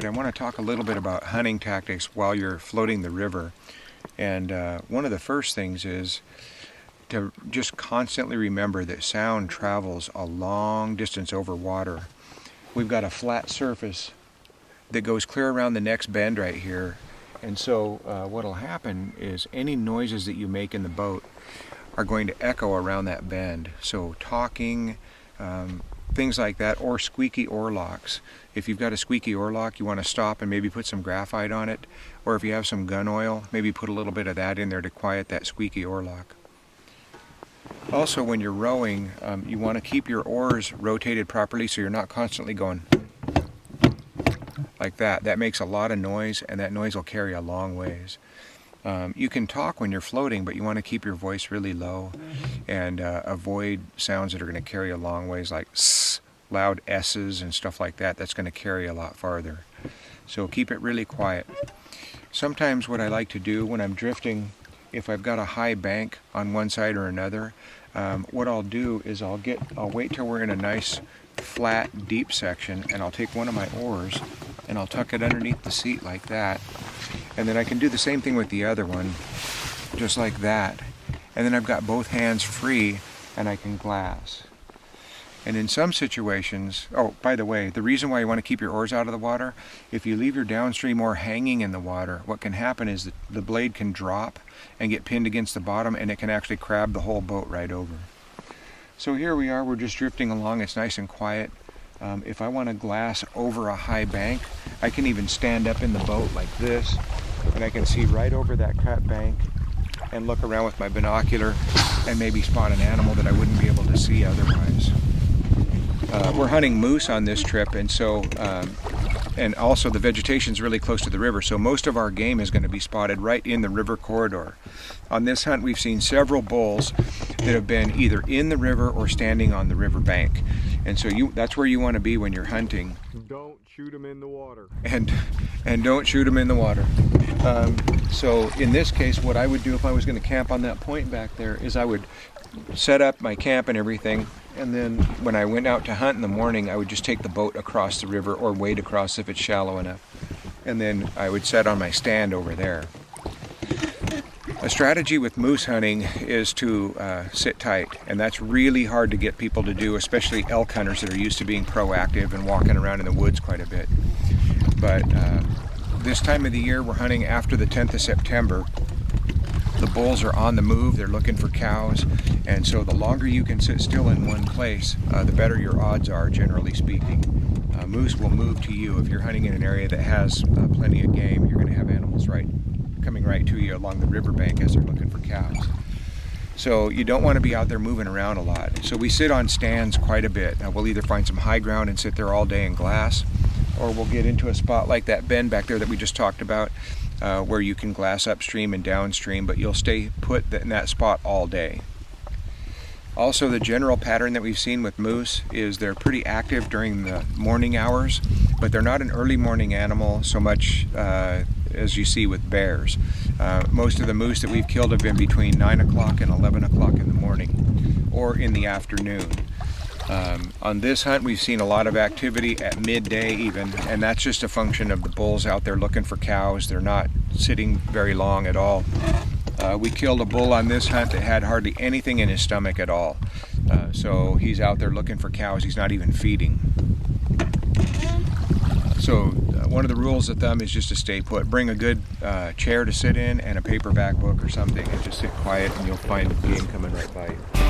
tonight, I want to talk a little bit about hunting tactics while you're floating the river. And one of the first things is to just constantly remember that sound travels a long distance over water. We've got a flat surface that goes clear around the next bend right here. And so what'll happen is any noises that you make in the boat are going to echo around that bend. So talking, things like that, or squeaky oarlocks. If you've got a squeaky oarlock, you want to stop and maybe put some graphite on it, or if you have some gun oil, maybe put a little bit of that in there to quiet that squeaky oarlock. Also, when you're rowing, you want to keep your oars rotated properly so you're not constantly going like that. That makes a lot of noise, and that noise will carry a long ways. You can talk when you're floating, but you want to keep your voice really low and avoid sounds that are going to carry a long ways, like s, loud S's and stuff like that. That's going to carry a lot farther. So keep it really quiet. Sometimes what I like to do when I'm drifting, if I've got a high bank on one side or another, what I'll do is I'll wait till we're in a nice flat deep section, and I'll take one of my oars and I'll tuck it underneath the seat like that, and then I can do the same thing with the other one, just like that, and then I've got both hands free and I can glass. And in some situations, oh, by the way, the reason why you want to keep your oars out of the water, if you leave your downstream oar hanging in the water, what can happen is that the blade can drop and get pinned against the bottom, and it can actually crab the whole boat right over. So here we are, we're just drifting along, it's nice and quiet. If I want to glass over a high bank, I can even stand up in the boat like this, and I can see right over that cut bank and look around with my binocular and maybe spot an animal that I wouldn't be able to see otherwise. We're hunting moose on this trip, and so and also the vegetation's really close to the river, so most of our game is going to be spotted right in the river corridor. On this hunt, we've seen several bulls that have been either in the river or standing on the river bank, and so that's where you want to be when you're hunting. Don't shoot them in the water. And don't shoot them in the water. So in this case, what I would do if I was going to camp on that point back there is I would set up my camp and everything, and then when I went out to hunt in the morning, I would just take the boat across the river or wade across if it's shallow enough, and then I would set on my stand over there. A strategy with moose hunting is to sit tight, and that's really hard to get people to do, especially elk hunters that are used to being proactive and walking around in the woods quite a bit. But this time of the year, we're hunting after the 10th of September. The bulls are on the move, they're looking for cows, and so the longer you can sit still in one place, the better your odds are, generally speaking. Moose will move to you. If you're hunting in an area that has plenty of game, you're going to have animals coming right to you along the riverbank as they're looking for cows. So you don't want to be out there moving around a lot. So we sit on stands quite a bit. We'll either find some high ground and sit there all day and glass, or we'll get into a spot like that bend back there that we just talked about, where you can glass upstream and downstream, but you'll stay put in that spot all day. Also, the general pattern that we've seen with moose is they're pretty active during the morning hours, but they're not an early morning animal so much as you see with bears. Most of the moose that we've killed have been between 9 o'clock and 11 o'clock in the morning, or in the afternoon. On this hunt, we've seen a lot of activity at midday even, and that's just a function of the bulls out there looking for cows. They're not sitting very long at all. We killed a bull on this hunt that had hardly anything in his stomach at all. So he's out there looking for cows. He's not even feeding. So one of the rules of thumb is just to stay put. Bring a good chair to sit in and a paperback book or something, and just sit quiet, and you'll find game coming right by you.